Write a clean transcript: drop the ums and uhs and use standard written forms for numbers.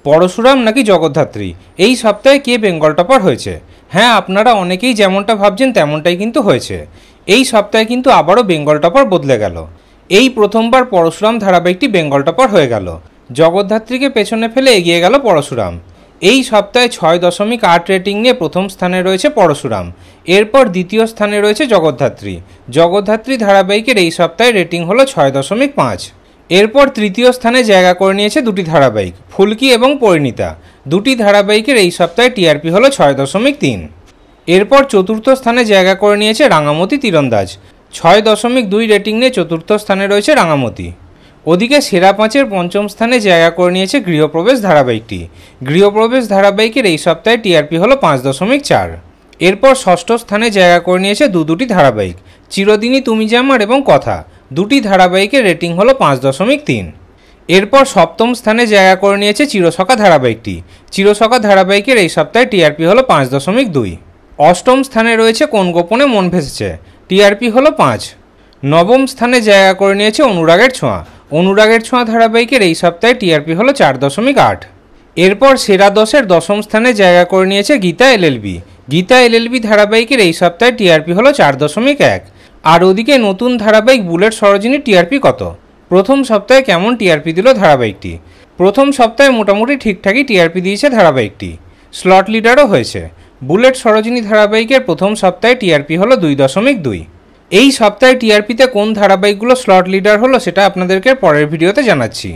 পরশুরাম নাকি জগদ্ধাত্রী, এই সপ্তাহে কে বেঙ্গল টপার হয়েছে? হ্যাঁ, আপনারা অনেকেই যেমনটা ভাবছেন তেমনটাই কিন্তু হয়েছে। এই সপ্তাহে কিন্তু আবারও বেঙ্গল টপার বদলে গেল। এই প্রথমবার পরশুরাম ধারাবাহিকটি বেঙ্গল টপার হয়ে গেল। জগদ্ধাত্রীকে পেছনে ফেলে এগিয়ে গেল পরশুরাম। এই সপ্তাহে 6.8 রেটিং নিয়ে প্রথম স্থানে রয়েছে পরশুরাম। এরপর দ্বিতীয় স্থানে রয়েছে জগদ্ধাত্রী। জগদ্ধাত্রী ধারাবাহিকের এই সপ্তাহে রেটিং হলো 6.5। এরপর তৃতীয় স্থানে জায়গা করে নিয়েছে দুটি ধারাবাহিক, ফুলকি এবং পরিণীতা। দুটি ধারাবাহিকের এই সপ্তাহে টিআরপি হলো 6.3। এরপর চতুর্থ স্থানে জায়গা করে নিয়েছে রাঙামতি তীরন্দাজ। 6.2 রেটিং নিয়ে চতুর্থ স্থানে রয়েছে রাঙামতি। ওদিকে সেরা 5-এর পঞ্চম স্থানে জায়গা করে নিয়েছে গৃহপ্রবেশ ধারাবাহিকটি। গৃহপ্রবেশ ধারাবাহিকের এই সপ্তাহে টিআরপি হলো 5.4। এরপর ষষ্ঠ স্থানে জায়গা করে নিয়েছে দুটি ধারাবাহিক, চিরদিনই তুমি যে আমার এবং কথা। দুটি ধারাবাহিকের রেটিং হলো 5.3। এরপর সপ্তম স্থানে জায়গা করে নিয়েছে চিরসখা ধারাবাহিকটি। চিরসখা ধারাবাহিকের এই সপ্তাহে টিআরপি হলো 5.2। অষ্টম স্থানে রয়েছে কোন গোপনে মন ভেসেছে, টিআরপি হলো 5। নবম স্থানে জায়গা করে নিয়েছে অনুরাগের ছোঁয়া। অনুরাগের ছোঁয়া ধারাবাহিকের এই সপ্তাহে টিআরপি হলো 4.8। এরপর সেরা 10-এর দশম স্থানে জায়গা করে নিয়েছে গীতা এলএলবি। গীতা এলএলবি ধারাবাহিকের এই সপ্তাহে টিআরপি হলো 4.1। আর ওদিকে নতুন ধারাবাহিক বুলেট সরোজিনী টিআরপি কত? প্রথম সপ্তাহে কেমন টিআরপি দিল ধারাবাহিকটি? প্রথম সপ্তাহে মোটামুটি ঠিকঠাকই টিআরপি দিয়েছে ধারাবাহিকটি, স্লট লিডারও হয়েছে। বুলেট সরোজিনী ধারাবাহিকের প্রথম সপ্তাহে টিআরপি হলো 2.2। এই সপ্তাহে টিআরপিতে কোন ধারাবাহিকগুলো স্লট লিডার হলো সেটা আপনাদেরকে পরের ভিডিওতে জানাচ্ছি।